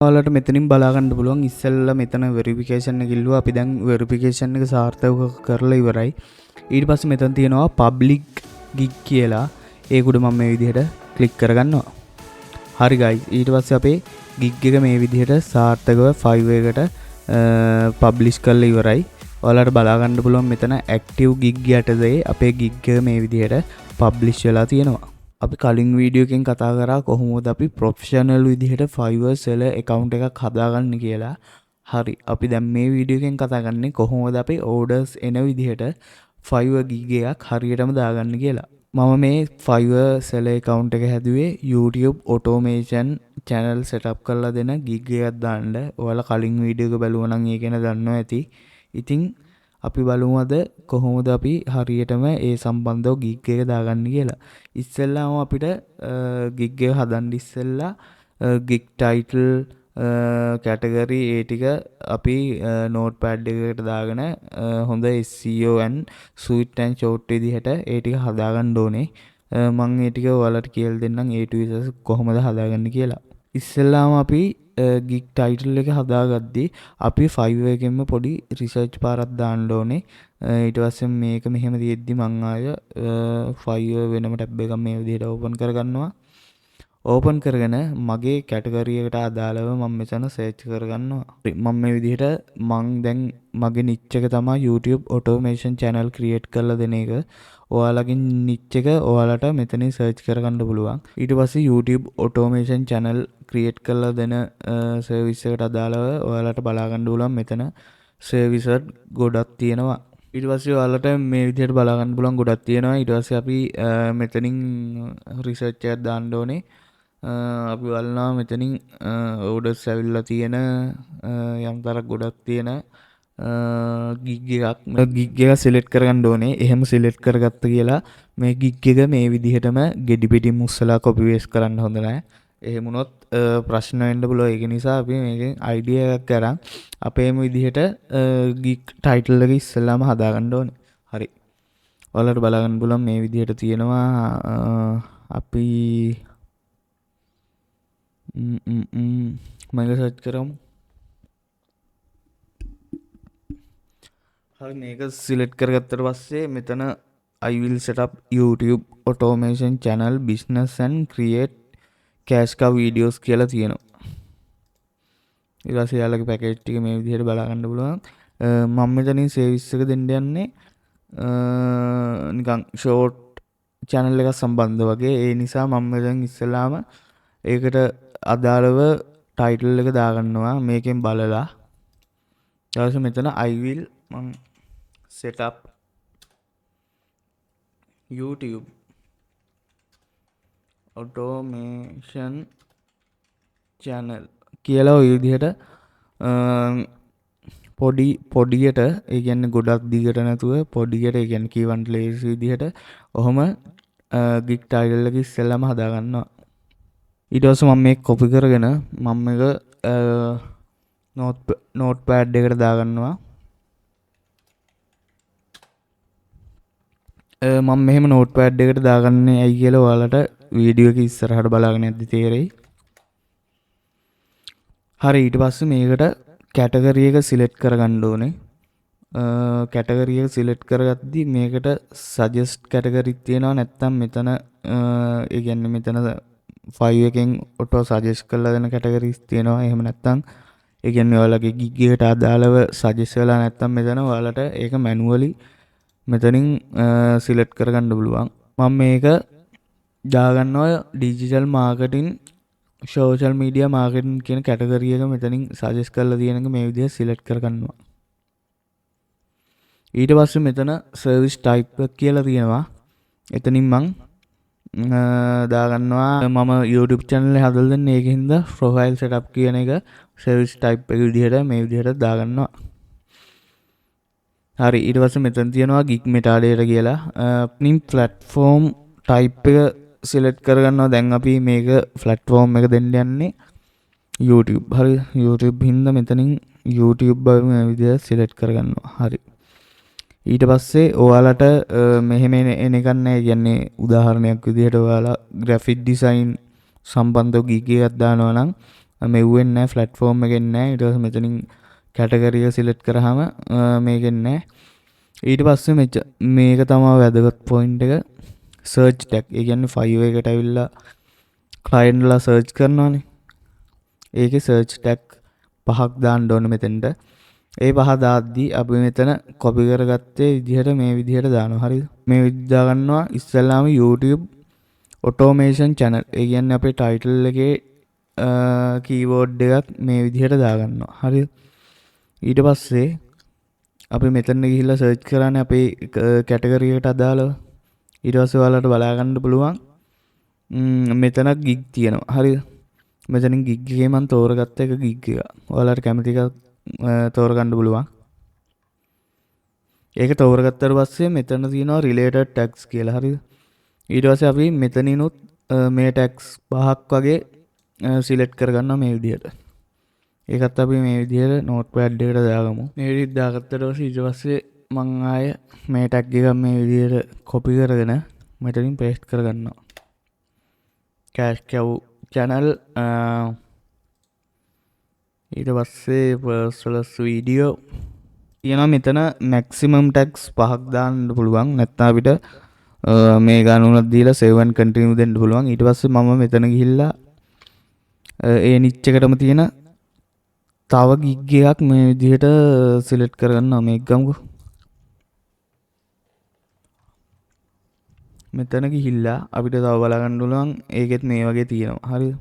ඔයාලට මෙතනින් බලා ගන්න පුළුවන් ඉස්සෙල්ලා මෙතන වෙරිෆිකේෂන් එක ඉල්ලුවා අපි දැන් වෙරිෆිකේෂන් එක සාර්ථකව කරලා ඉවරයි. ඊට පස්සේ මෙතන තියෙනවා පබ්ලික් ගිග් කියලා. ඒකට මම මේ විදිහට ක්ලික් කරගන්නවා. හරි ගයිස්, ඊට පස්සේ අපේ ගිග් එක මේ විදිහට සාර්ථකව 5 එකට පබ්ලිෂ් කරලා ඉවරයි. ඔයාලට බලා ගන්න පුළුවන් මෙතන ඇක්ටිව් ගිග් යටතේ අපේ ගිග් එක මේ විදිහට පබ්ලිෂ් වෙලා තියෙනවා. අපි කලින් වීඩියෝ එකෙන් කතා කරා කොහොමද අපි ප්‍රොෆෙෂනල් විදිහට Fiverr seller account එකක් හදාගන්න කියලා. හරි, අපි දැන් මේ වීඩියෝ එකෙන් කතා කරන්නේ කොහොමද අපි orders එන විදිහට Fiverr gig එකක් හරියටම දාගන්න කියලා. මම මේ Fiverr seller account එක හැදුවේ YouTube automation channel setup කරලා දෙන gig එකක් දාන්න. ඔයාලා කලින් වීඩියෝ එක බැලුවා නම් ඒක ගැන දන්නවා ඇති. ඉතින් අපි බලමු අද කොහොමද අපි හරියටම ඒ සම්බන්ධව ගිග් එක දාගන්න කියලා. ඉස්සෙල්ලාම අපිට ගිග් එක හදන්න ඉස්සෙල්ලා ගිග් ටයිටල් කැටගරි ඒ ටික අපි නෝට්පෑඩ් එකකට දාගෙන හොඳ SEO and sweet and short විදිහට ඒ ටික හදාගන්න ඕනේ. මම ඒ ටික ඔයාලට කියලා දෙන්නම් A to Z කොහොමද හදාගන්න කියලා. ඉස්සෙල්ලාම අපි ගිග් ටයිටල් එක හදාගද්දී අපි Fiverr එකෙන්ම පොඩි රිසර්ච් පාරක් දාන්න ඕනේ. ඊට පස්සේ මේක මෙහෙම තියෙද්දි මං ආය Fiverr වෙනම ටැබ් එකක් මේ විදිහට ඕපන් කරගන්නවා. ඕපන් කරගෙන මගේ කැටගරි එකට අදාළව මම මෙතන සර්ච් කරගන්නවා. මම මේ විදිහට දැන් මගේ නිච් එක තමයි YouTube automation channel create කරලා දෙන එක. ඔයාලගේ නිච් එක ඔයාලට මෙතනින් සර්ච් කරගන්න පුළුවන්. ඊට පස්සේ YouTube automation channel create කරලා දෙන සර්විස් එකට අදාළව ඔයාලට බලා ගන්න පුළුවන් මෙතන සර්විස් ගොඩක් තියෙනවා. ඊට පස්සේ ඔයාලට මේ විදිහට බලා ගන්න පුළුවන් ගොඩක් තියෙනවා. ඊට පස්සේ අපි මෙතනින් රිසර්ච් එකක් දාන්න ඕනේ. අපි බලනවා මෙතනින් orders ඇවිල්ලා තියෙන යම් තරක් ගොඩක් තියෙන ගිග් එක සිලෙක්ට් කරගන්න ඕනේ. එහෙම සිලෙක්ට් කරගත්ත කියලා මේ ගිග් එක මේ විදිහටම ගෙඩි පිටින් මුස්සලා කොපි පේස්ට් කරන්න හොඳ නැහැ. එහෙම වුණොත් ප්‍රශ්න වෙන්න පුළුවන්. ඒක නිසා අපි මේකෙන් අයිඩියා එකක් අරන් අපේම විදිහට ගිග් ටයිටල් එක ඉස්සෙල්ලාම හදාගන්න ඕනේ. හරි. ඔයාලට බලා ගන්න පුළුවන් මේ විදිහට තියෙනවා. අපි මේක සර්ච් කරමු. හරි, මේක සිලෙක්ට් කරගත්තට පස්සේ මෙතන I will set up YouTube automation channel business and create cash cow videos කියලා තියෙනවා. ඊට පස්සේ යාළුවගේ පැකේජ් ටික මේ විදිහට බලා ගන්න පුළුවන්. මම මෙතනින් සර්විස් එක දෙන්න යන්නේ නිකන් ෂෝට් channel එකක් සම්බන්ධ වගේ. ඒ නිසා මම මෙතන ඉස්සෙල්ලාම ඒකට අදාළව ටයිටල් එක දාගන්නවා මේකෙන් බලලා. ඊට පස්සේ මෙතන I will මම set up YouTube automation channel කියලා ඔය විදිහට පොඩියට ඒ කියන්නේ ගොඩක් දිගට නැතුව පොඩියට ඒ කියන්නේ කීවන් ලේසි විදිහට ඔහොම ගිග් ටයිටල් එක ඉස්සෙල්ලාම හදා ගන්නවා. ඊට පස්සේ මම මේක කොපි කරගෙන මම මේක නෝට්පෑඩ් එකට දාගන්නවා. මම මෙහෙම නෝට්පෑඩ් එකට දාගන්නේ ඇයි කියලා ඔයාලට වීඩියෝ එක ඉස්සරහට බලාගෙන යද්දි තේරෙයි. හරි, ඊට පස්සේ මේකට කැටගරි එක සිලෙක්ට් කරගන්න ඕනේ. කැටගරි එක සිලෙක්ට් කරගද්දි මේකට සජෙස්ට් කැටගරික් තියෙනවා. නැත්නම් මෙතන ඒ කියන්නේ මෙතන Fiverr එකෙන් ඔටෝ සජෙස්ට් කරලා දෙන කැටගරිස් තියෙනවා. එහෙම නැත්නම් ඒ කියන්නේ ඔයාලගේ ගිග් එකට අදාළව සජෙස්ට් වෙලා නැත්නම් මෙතන ඔයාලට ඒක මැනුවලි මෙතනින් සිලෙක්ට් කරගන්න පුළුවන්. මම මේක දාගන්නවා digital marketing social media marketing කියන කැටගරි එක මෙතනින් සජෙස්ට් කරලා තියෙන එක මේ විදිහට සිලෙක්ට් කරගන්නවා. ඊට පස්සේ මෙතන සර්විස් ටයිප් කියලා තියෙනවා. එතනින් මම දාගන්නවා මම YouTube channel එක හදලා දෙන්නේ. ඒකින්ද profile setup කියන එක සර්විස් ටයිප් එක විදිහට මේ විදිහට දාගන්නවා. හරි, ඊට පස්සේ මෙතන තියෙනවා gig metadata කියලා. නිම් platform type එක select කරගන්නවා. දැන් අපි මේක platform එක දෙන්න යන්නේ YouTube. හරි, YouTube හින්දා මෙතනින් YouTube මේ විදිහට select කරගන්නවා. හරි. ඊට පස්සේ ඔයාලට මෙහෙම එන එකක් නැහැ. කියන්නේ උදාහරණයක් විදිහට ඔයාලා graphic design සම්බන්ධව gig එකක් දානවා නම් මෙව්වෙන්නේ නැහැ ෆ්ලැට්ෆෝම් එකෙන් නැහැ. ඊට පස්සේ මෙතනින් කැටගරි එක සිලෙක්ට් කරාම මේකෙන් නැහැ. ඊට පස්සේ මේක තමයි වැදගත් පොයින්ට් එක. Search tag. ඒ කියන්නේ ෆයිල් එකට ඇවිල්ලා ක්ලයන්ට්ලා සර්ච් කරනවානේ. ඒකේ සර්ච් ටැග් 5ක් දාන්න ඕනේ මෙතෙන්ට. ඒ 5 දාද්දී අපි මෙතන කොපි කරගත්තේ විදිහට මේ විදිහට දානවා. හරිද? මේ විදිහට දාගන්නවා. ඉස්සෙල්ලාම YouTube automation channel. ඒ කියන්නේ අපේ ටයිටල් එකේ කීවෝඩ් එකක් මේ විදිහට දාගන්නවා. හරිද? ඊට පස්සේ අපි මෙතන ගිහිල්ලා සර්ච් කරන්නේ අපේ කැටගරි එකට අදාළව. ඊට පස්සේ ඔයාලට බලා ගන්න පුළුවන් මෙතන ගිග් තියෙනවා. හරිද? මෙතනින් ගිග් එකේ මම තෝරගත්ත එක ගිග් එක. ඔයාලට කැමති එකක් තෝරගන්න පුළුවන්. ඒක තෝරගත්තට පස්සේ මෙතන තියෙනවා related tags කියලා. හරිද? ඊට පස්සේ අපි මෙතනිනුත් මේ tags 5ක් වගේ සිලෙක්ට් කරගන්නවා මේ විදිහට. ඒකත් අපි මේ විදිහට notepad එකට දාගමු. මේ විදිහට දාගත්තට පස්සේ ඊට පස්සේ මම ආය මේ tag එක මේ විදිහට copy කරගෙන මෙතනින් paste කරගන්නවා. cash cow channel ඊට පස්සේ first video තියෙනවා. මෙතන maximum tags 5ක් දාන්න පුළුවන්. නැත්නම් අපිට මේ ගානුනක් දීලා save and continue දෙන්න පුළුවන්. ඊට පස්සේ මම මෙතන ගිහිල්ලා ඒ නිච් එකටම තියෙන තව ගිග් එකක් මේ විදිහට සිලෙක්ට් කරගන්නවා. මේක ගමුකෝ. මෙතන ගිහිල්ලා අපිට තව බලා ගන්න පුළුවන් ඒකෙත් මේ වගේ තියෙනවා. හරිද?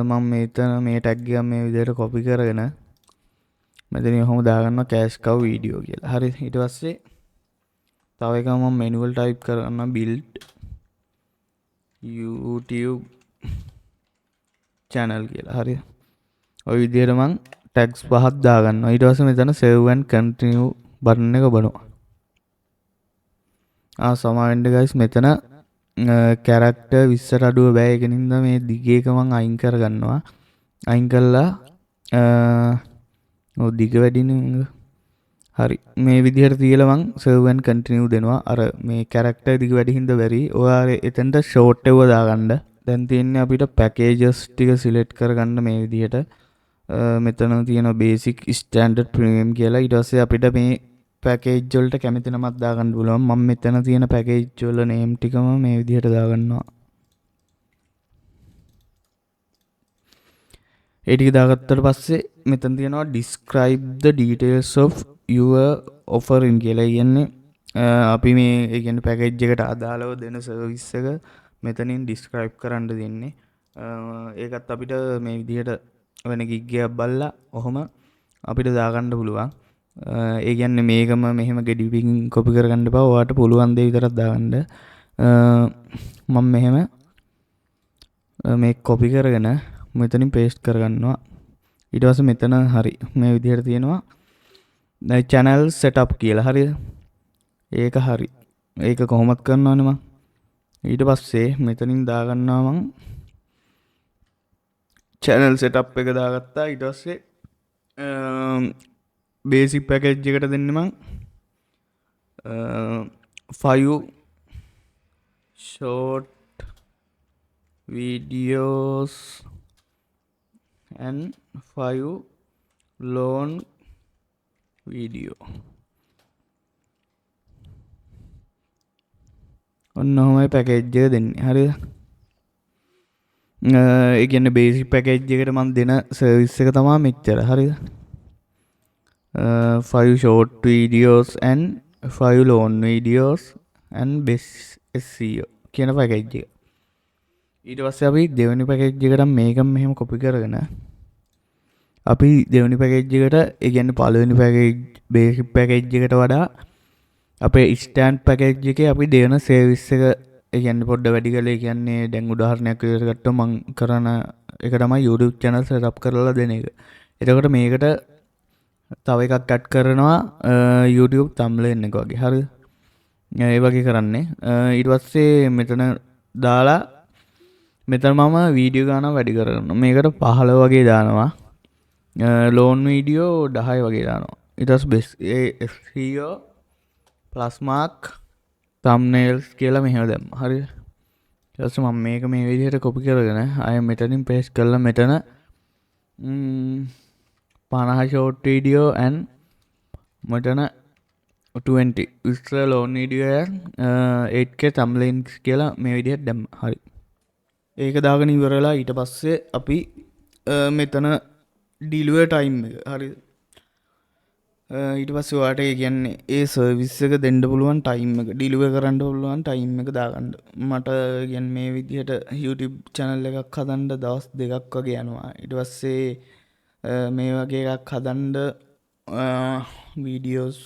මම මෙතන මේ ටැග් එක මේ විදිහට කොපි කරගෙන මෙතන ඔහොම දාගන්නවා cash cow video කියලා. හරිද? ඊට පස්සේ තව එකක් මම manual type කරනවා build YouTube channel කියලා. හරිද? ඔය විදිහට මම tags 5ක් දාගන්නවා. ඊට පස්සේ මෙතන save and continue button එක බලනවා. සමාවෙන්න guys මෙතන කැරක්ටර් 20ට අඩුව බෑ. ඒක නින්දා මේ දිගේක මම අයින් කරගන්නවා. අයින් කළා දිග වැඩිනේ. හරි. මේ විදිහට තියලා මම save and continue දෙනවා. අර මේ කැරක්ටර් දිග වැඩි හින්දා බැරි. ඔයාලා එතෙන්ට short එක දාගන්න. දැන් තියෙන්නේ අපිට packages ටික select කරගන්න මේ විදිහට. මෙතන තියෙන basic standard premium කියලා. ඊට පස්සේ අපිට මේ පැකේජ් වලට කැමති නමක් දාගන්න පුළුවන්. මම මෙතන තියෙන පැකේජ් වල name ටිකම මේ විදිහට දාගන්නවා. ඒ ටික දාගත්තට පස්සේ මෙතන තියෙනවා describe the details of your offering කියලා. කියන්නේ අපි මේ ඒ කියන්නේ පැකේජ් එකට අදාළව දෙන සර්විස් එක මෙතනින් describe කරන්න දෙන්නේ. ඒකත් අපිට මේ විදිහට වෙන gig එකක් බලලා ඔහොම අපිට දාගන්න පුළුවන්. ඒ කියන්නේ මේකම මෙහෙම ගෙඩිපින් කොපි කරගන්න එපා. ඔයාලට පුළුවන් දේ විතරක් දාගන්න. මම මෙහෙම මේ කොපි කරගෙන මෙතනින් paste කරගන්නවා. ඊට පස්සේ මෙතන හරි මේ විදිහට තියෙනවා channel setup කියලා. හරිද? ඒක හරි. ඒක කොහොමද කරනවනේ මම. ඊට පස්සේ මෙතනින් දාගන්නවා මම channel setup එක දාගත්තා. ඊට පස්සේ basic package එකට දෙන්නේ මං 5 short videos and 5 long video. ඔන්න ඔහොමයි package එක දෙන්නේ. හරිද? ඒ කියන්නේ basic package එකට මම දෙන service එක තමයි මෙච්චර. හරිද? 5 short videos and 5 long videos and best SEO කියන package එක. ඊට පස්සේ අපි දෙවෙනි package එකට මේකම මෙහෙම copy කරගෙන අපි දෙවෙනි package එකට ඒ කියන්නේ පළවෙනි package basic package එකට වඩා අපේ stand package එකේ අපි දෙන service එක ඒ කියන්නේ පොඩ්ඩ වැඩි කරලා. ඒ කියන්නේ දැන් උදාහරණයක් විදිහට ගත්තොත් මම කරන එක තමයි YouTube channel setup කරලා දෙන එක. එතකොට මේකට තව එකක් ඇඩ් කරනවා YouTube thumbnail එක වගේ. හරිද? ඒ වගේ කරන්නේ. ඊට පස්සේ මෙතන දාලා මෙතන මම වීඩියෝ ගානක් වැඩි කරනවා. මේකට 15 වගේ දානවා. ලෝන් වීඩියෝ 10 වගේ දානවා. ඊට පස්සේ SEO plus mark thumbnails කියලා මෙහෙම දැම්මා. හරිද? ඊට පස්සේ මම මේක මේ විදිහට copy කරගෙන ආයෙ මෙතනින් paste කරලා මෙතන පණහ ෂෝට් වීඩියෝ ඇන් මටන 20 විස්තර ලෝන් වීඩියෝ 8K තම්බ්ලේන්ස් කියලා මේ විදිහට දැම්ම. හරි. ඒක දාගෙන ඉවරලා ඊට පස්සේ අපි මෙතන ඩිලිවර් ටයිම් එක හරි ඊට පස්සේ ඔයාලට ඒ කියන්නේ ඒ සර්විස් එක දෙන්න පුළුවන් ටයිම් එක ඩිලිවර් කරන්න පුළුවන් ටයිම් එක දාගන්න. මට කියන්නේ මේ විදිහට YouTube channel එකක් හදන්න දවස් 2ක් වගේ යනවා. ඊට පස්සේ මේ වගේ එකක් හදන්න වීඩියෝස්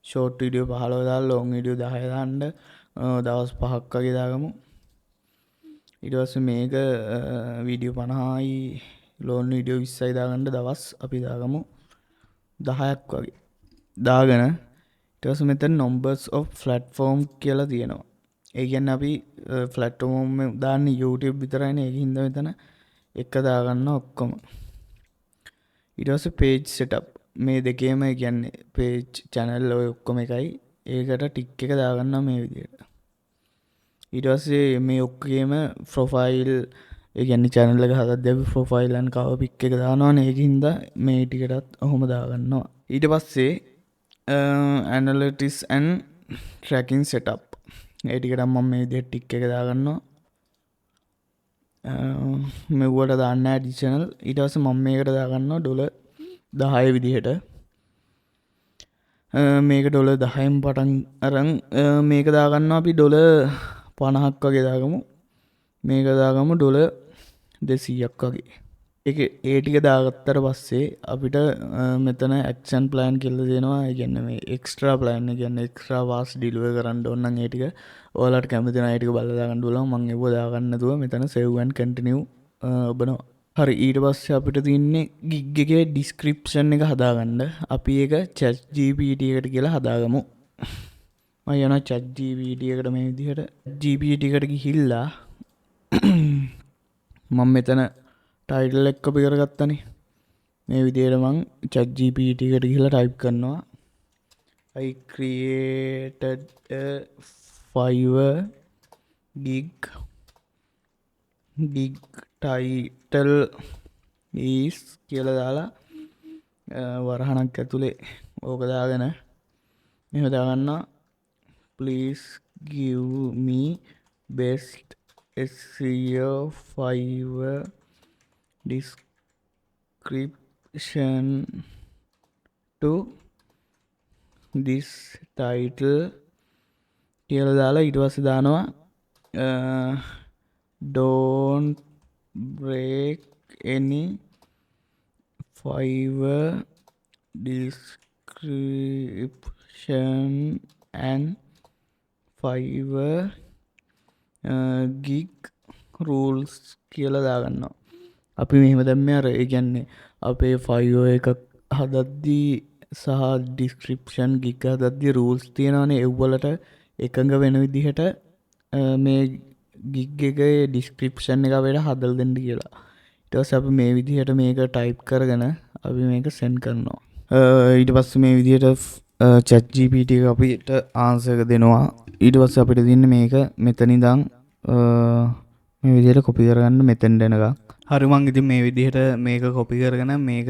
ෂෝට් වීඩියෝ 15 දාලා ලොන් වීඩියෝ 10 දාන්න දවස් 5ක් වගේ දාගමු. ඊට පස්සේ මේක වීඩියෝ 50යි ලෝන් වීඩියෝ 20යි දාගන්න දවස් අපි දාගමු 10ක් වගේ දාගෙන ඊට පස්සේ මෙතන numbers of platform කියලා තියෙනවා. ඒ කියන්නේ අපි platform එක දාන්නේ YouTube විතරයිනේ. ඒකින්ද මෙතන එක දාගන්න ඔක්කොම. ඊට පස්සේ page setup මේ දෙකේම ඒ කියන්නේ page channel ඔය ඔක්කොම එකයි. ඒකට ටික් එක දාගන්න මේ විදිහට. ඊට පස්සේ මේ ඔක්කොගේම ප්‍රොෆයිල් ඒ කියන්නේ channel එක හදද්දී අපි ප්‍රොෆයිල් and cover pic එක දානවනේ. ඒකින්ද මේ ටිකටත් ඔහොම දාගන්නවා. ඊට පස්සේ analytics and tracking setup ඒ ටිකට මම මේ විදිහට ටික් එක දාගන්නවා. මෙව්වට දාන්න additional. ඊට පස්සේ මම මේකට දාගන්නවා $10 විදිහට. මේක $10න් පටන් අරන් මේක දාගන්නවා අපි $50ක් වගේ දාගමු. මේක දාගමු $200ක් වගේ. ඒ ටික දාගත්තට පස්සේ අපිට මෙතන ඇක්ෂන් ප්ලෑන් කියලා දෙනවා. ඒ කියන්නේ මේ එක්ස්ට්‍රා ප්ලෑන් එක කියන්නේ එක්ස්ට්‍රා වාස් ඩිලිවර් කරන්න ඕන නම් ඒ ටික ඔයාලට කැමති නම් ඒ ටික බලලා දාගන්න පුළුවන්. මම ඒව දාගන්න නැතුව මෙතන save and continue ඔබනවා. හරි. ඊට පස්සේ අපිට තියෙන්නේ gig එකේ description එක හදාගන්න. අපි ඒක ChatGPT එකට කියලා හදාගමු. මම යනවා ChatGPT එකට මේ විදිහට GPT එකට ගිහිල්ලා මම මෙතන ටයිටල් එක කොපි කරගත්තනේ. මේ විදිහට මම ChatGPT එකට ගිහිල්ලා ටයිප් කරනවා I created a Fiverr gig title is කියලා දාලා වරහණක් ඇතුලේ ඕක දාගෙන මෙහෙම දාගන්නවා please give me best SEO Fiverr description to this title කියලා දාලා ඊට පස්සේ දානවා don't break any Fiverr description and Fiverr gig rules කියලා දාගන්නවා. අපි මෙහෙම දැම්මේ අර ඒ කියන්නේ අපේ Fiverr එකක් හදද්දී සහ description gig හදද්දී rules තියෙනවානේ. ඒ වලට එකඟ වෙන විදිහට මේ gig එකේ description එක අපිට හදලා දෙන්න කියලා. ඊට පස්සේ අපි මේ විදිහට මේක type කරගෙන අපි මේක send කරනවා. ඊට පස්සේ මේ විදිහට ChatGPT එක අපිට answer එක දෙනවා. ඊට පස්සේ අපිට තියෙන්නේ මේක මෙතන ඉඳන් මේ විදිහට copy කරගන්න මෙතෙන්ට එනකම්. හරි මං ඉතින් මේ විදිහට මේක copy කරගෙන මේක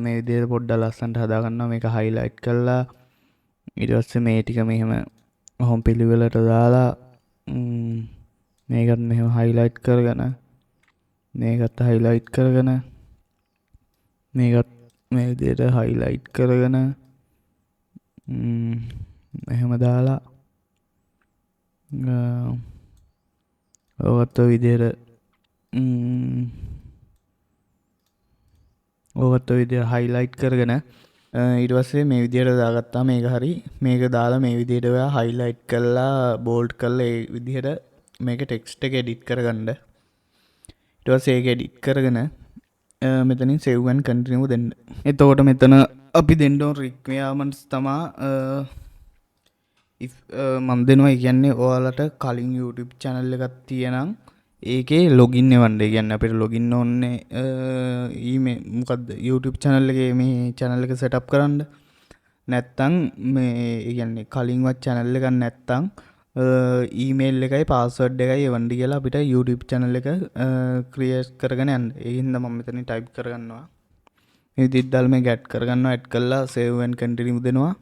මේ විදිහට පොඩ්ඩක් ලස්සනට හදා ගන්නවා. මේක highlight කරලා ඊට පස්සේ මේ ටික මෙහෙම හොම් පිළිවෙලට දාලා මේකත් මෙහෙම highlight කරගෙන මේකත් highlight කරගෙන මේකත් මේ විදිහට highlight කරගෙන මෙහෙම දාලා ඔයත් විදිහට highlight කරගෙන ඊට පස්සේ මේ විදිහට දාගත්තා. මේක හරි. මේක දාලා මේ විදිහට ඔයා highlight කරලා bold කරලා ඒ විදිහට මේක text එක edit කරගන්න. ඊට පස්සේ ඒක edit කරගෙන මෙතනින් save and continue දෙන්න. එතකොට මෙතන අපි දෙන්න ඕන requirements තමා මම දෙනවා. ඒ කියන්නේ ඔයාලට කලින් YouTube channel එකක් තියෙනම් ඒකේ login එවන්න. ඒ කියන්නේ අපිට login ඕනේ email මොකද්ද YouTube channel එකේ මේ channel එක set up කරන්න. නැත්තම් මේ ඒ කියන්නේ කලින්වත් channel එකක් නැත්තම් email එකයි password එකයි එවන්න කියලා අපිට YouTube channel එක create කරගෙන යන්න. ඒ හින්දා මම මෙතන type කරගන්නවා මේ විදිහට දාලා මේක ඇඩ් කරගන්නවා. ඇඩ් කළා save and continue දෙනවා.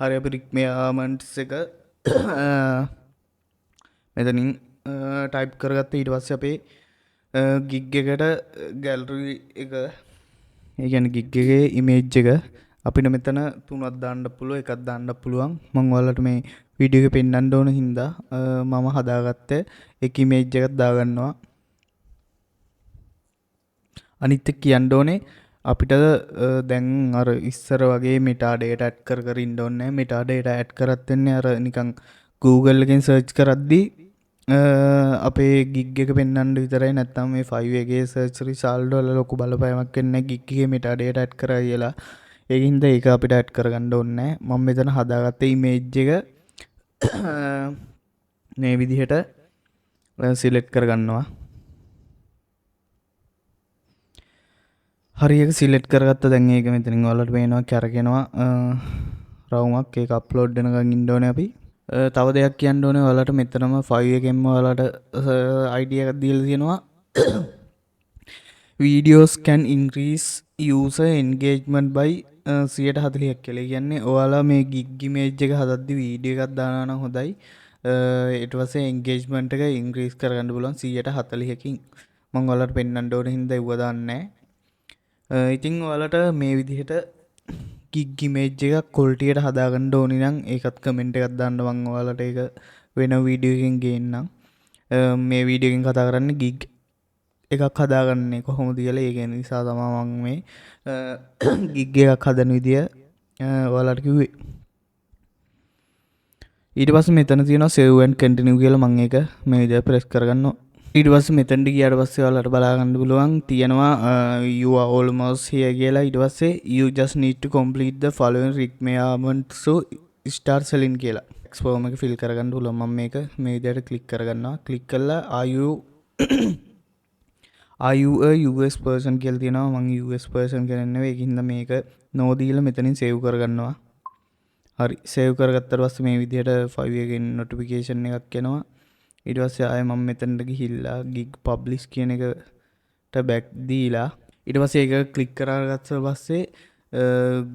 හරි අපි requirements එක මෙතනින් ටයිප් කරගත්ත. ඊට පස්සේ අපේ ගිග් එකට ගැලරි එක ඒ කියන්නේ ගිග් එකේ ඉමේජ් එක අපිට මෙතන තුනක් දාන්න පුළුවන්, එකක් දාන්න පුළුවන්. මම ඔයාලට මේ වීඩියෝ එකේ පෙන්වන්න ඕන හින්දා මම හදාගත්ත එක ඉමේජ් එකක් දාගන්නවා. අනිත් එක කියන්න ඕනේ අපිට දැන් අර ඉස්සර වගේ මෙටා ඩේටා ඇඩ් කර කර ඉන්න ඕනේ නැහැ. මෙටා ඩේටා ඇඩ් කරත් වෙන්නේ අර නිකන් Google එකෙන් සර්ච් කරද්දී අපේ ගිග් එක පෙන්වන්න විතරයි. නැත්තම් මේ 5 එකේ සර්ච් රිසල්ට් වල ලොකු බලපෑමක් වෙන්නේ නැහැ ගිග් එකේ මෙටා ඩේටා ඇඩ් කරා කියලා. ඒකින්ද ඒක අපිට ඇඩ් කරගන්න ඕනේ නැහැ. මම මෙතන හදාගත්ත ඉමේජ් එක මේ විදිහට සිලෙක්ට් කරගන්නවා. හරි එක සිලෙක්ට් කරගත්ත. දැන් ඒක මෙතනින් ඔයාලට පේනවා කැරගෙනවා රවුමක්. ඒක අප්ලෝඩ් වෙනකන් ඉන්න ඕනේ අපි. තව දෙයක් කියන්න ඕනේ ඔයාලට මෙතනම 5 එකෙන්ම ඔයාලට idea එකක් දීලා තියෙනවා. videos can increase user engagement by 140ක් කියලා. කියන්නේ ඔයාලා මේ gig image එක හදද්දි වීඩියෝ එකක් දානවා නම් හොඳයි. ඊට පස්සේ engagement එක increase කරගන්න පුළුවන් 140කින්. මම ඔයාලට පෙන්වන්න ඕන හින්දා ඒව දාන්නේ නැහැ. ඉතින් ඔයාලට මේ විදිහට gig image එකක් quality එකට හදාගන්න ඕනි නම් ඒකත් comment එකක් දාන්න. මම ඔයාලට ඒක වෙන වීඩියෝ එකකින් ගේන්නම්. මේ වීඩියෝ එකෙන් කතා කරන්නේ gig එකක් හදාගන්නේ කොහොමද කියලා. ඒක නිසා තමයි මම මේ gig එකක් හදන විදිය ඔයාලට කිව්වේ. ඊට පස්සේ මෙතන තියෙනවා save and continue කියලා. මම ඒක මේ විදියට press කරගන්නවා. ඊට පස්සේ මෙතනට ගියාට පස්සේ ඔයාලට බලා ගන්න පුළුවන් තියෙනවා you are almost here කියලා. ඊට පස්සේ you just need to complete the following requirements to start selling කියලා. text form එක fill කරගන්න පුළුවන්. මම මේක මේ විදියට click කරගන්නවා. click කළා are you a US person කියලා තියෙනවා. මම US person කෙනෙක් නෙවෙයි. ඒකින්ද මේක no දීලා මෙතනින් save කරගන්නවා. හරි save කරගත්තාට පස්සේ මේ විදියට 5 එකෙන් notification එකක් එනවා. ඊට පස්සේ ආයෙ මම මෙතනට ගිහිල්ලා gig publish කියන එකට back දීලා ඊට පස්සේ ඒක click කරගත්ත පස්සේ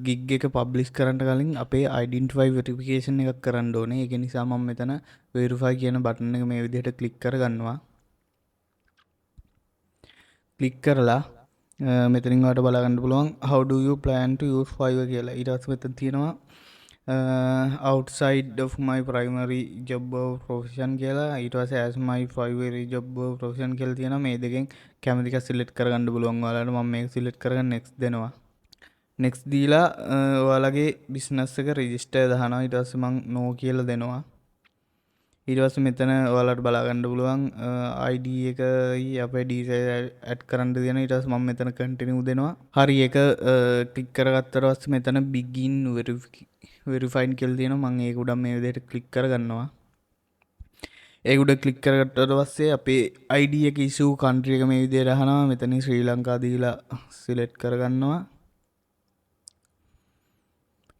gig එක publish කරන්න කලින් අපේ identify verification එකක් කරන්න ඕනේ. ඒක නිසා මම මෙතන verify කියන button එක මේ විදිහට click කරගන්නවා. click කරලා මෙතනින් ඔයාලට බලා ගන්න පුළුවන් how do you plan to use Fiverr කියලා. ඊට පස්සේ මෙතන තියෙනවා outside of my primary job or profession කියලා. ඊට පස්සේ as my primary job or profession කියලා තියෙනවා. මේ දෙකෙන් කැමති එකක් select කරගන්න පුළුවන් ඔයාලට. මම මේක select කරගෙන next දෙනවා. next දීලා ඔයාලගේ business එක register දානවා. ඊට පස්සේ මම no කියලා දෙනවා. ඊට පස්සේ මෙතන ඔයාලට බලා ගන්න පුළුවන් ID එකයි අපේ detail add කරන්න දෙනවා. ඊට පස්සේ මම මෙතන continue දෙනවා. හරි ඒක click කරගත්තාට පස්සේ මෙතන begin verified කියලා තියෙනවා. මම ඒක උඩ මේ විදිහට click කරගන්නවා. ඒක උඩ click කරගත්තාට පස්සේ අපේ ID එක issue country එක මේ විදිහට අහනවා. මෙතනින් ශ්‍රී ලංකා දීලා select කරගන්නවා.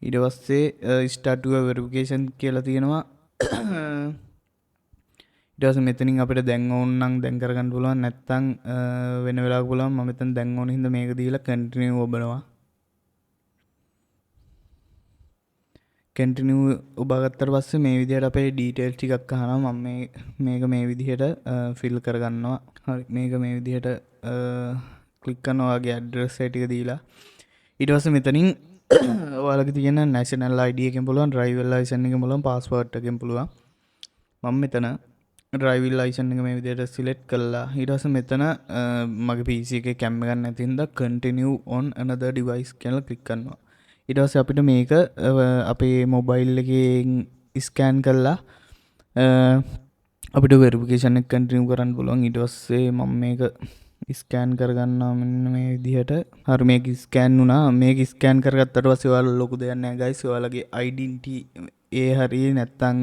ඊට පස්සේ start your verification කියලා තියෙනවා. ඊට පස්සේ මෙතනින් අපිට දැන් ඕන නම් දැන් කරගන්න පුළුවන්. නැත්නම් වෙන වෙලාවක පුළුවන්. මම මෙතන දැන් ඕන හින්දා මේක දීලා continue ඔබනවා. continue ඔබගත්තට පස්සේ මේ විදිහට අපේ details ටිකක් අහනවා. මම මේක මේ විදිහට fill කරගන්නවා. හරි මේක මේ විදිහට click කරනවා. ඔයාගේ address එක ටික දීලා ඊට පස්සේ මෙතනින් ඔයාලගේ තියෙන national ID එකෙන් පුළුවන්, driver license එකෙන් පුළුවන්, passport එකෙන් පුළුවන්. මම මෙතන driving license එක මේ විදිහට select කළා. ඊට පස්සේ මෙතන මගේ PC එකේ cam එකක් නැති හින්දා continue on another device කියලා click කරනවා. ඊට පස්සේ අපිට මේක අපේ mobile එකෙන් scan කරලා අපිට verification එක continue කරන්න පුළුවන්. ඊට පස්සේ මම මේක ස්කෑන් කරගන්නවා මෙන්න මේ විදිහට. හරි මේක ස්කෑන් වුණා. මේක ස්කෑන් කරගත්තට පස්සේ ඔයාලා ලොකු දෙයක් නැහැ guys. ඔයාලගේ identity ඒ හරි නැත්තම්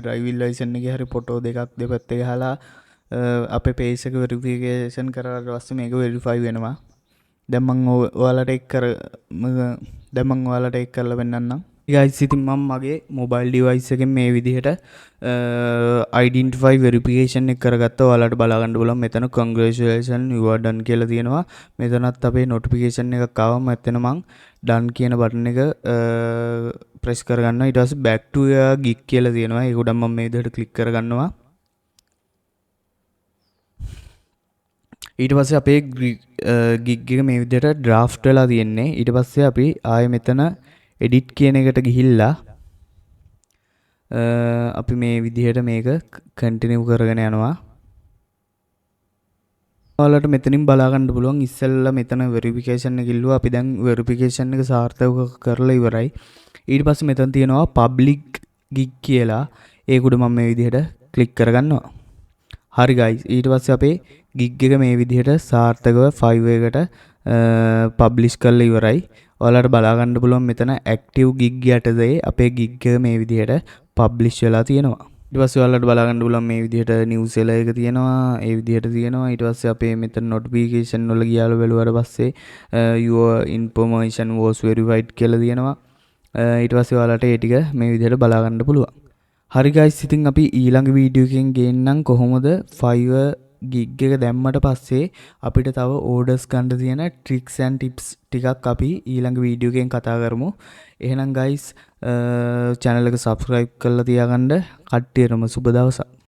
driving license එකේ හරි ෆොටෝ දෙකක් දෙපැත්තේ ගහලා අපේ page එක verification කරලා පස්සේ මේක verify වෙනවා. දැන් මම ඔයාලට ඒක කරලා පෙන්නන්නම්. ගයිස් ඉතින් මම මගේ මොබයිල් ඩිවයිස් එකෙන් මේ විදිහට identify verification එක කරගත්තා. ඔයාලට බලා ගන්න පුළුවන් මෙතන congratulations you are done කියලා තියෙනවා. මෙතනත් අපේ notification එකක් ආවම මෙතන මං done කියන බටන් එක press කරගන්නවා. ඊට පස්සේ back to your gig කියලා තියෙනවා. ඒක උඩ මම මේ විදිහට click කරගන්නවා. ඊට පස්සේ අපේ gig එක මේ විදිහට draft වෙලා තියෙන්නේ. ඊට පස්සේ අපි ආයෙ මෙතන edit කියන එකට ගිහිල්ලා අපි මේ විදිහට මේක කන්ටිනියු කරගෙන යනවා. ඔයාලට මෙතනින් බලා ගන්න පුළුවන් ඉස්සෙල්ලා මෙතන වෙරිෆිකේෂන් එක ඉල්ලුවා. අපි දැන් වෙරිෆිකේෂන් එක සාර්ථකව කරලා ඉවරයි. ඊට පස්සේ මෙතන තියෙනවා public gig කියලා. ඒක උඩ මම මේ විදිහට ක්ලික් කරගන්නවා. හරි guys. ඊට පස්සේ අපේ gig එක මේ විදිහට සාර්ථකව 5 එකට publish කරලා ඉවරයි. ඔයාලට බලා ගන්න පුළුවන් මෙතන active gig යටතේ අපේ gig එක මේ විදිහට publish වෙලා තියෙනවා. ඊට පස්සේ ඔයාලට බලා ගන්න පුළුවන් මේ විදිහට news එක තියෙනවා. ඒ විදිහට තියෙනවා. ඊට පස්සේ අපේ මෙතන notification වල ගියාල බැලුවාට පස්සේ your information was verified කියලා තියෙනවා. ඊට පස්සේ ඔයාලට ඒ ටික මේ විදිහට බලා ගන්න පුළුවන්. හරි guys ඉතින් අපි ඊළඟ වීඩියෝ එකකින් ගේන්නම් කොහොමද Fiverr gig එක දැම්මට පස්සේ අපිට තව orders ගන්න තියෙන tricks and tips ටිකක් අපි ඊළඟ වීඩියෝ එකෙන් කතා කරමු. එහෙනම් guys channel එක subscribe කරලා තියාගන්න. කට්ටියටම සුබ දවසක්.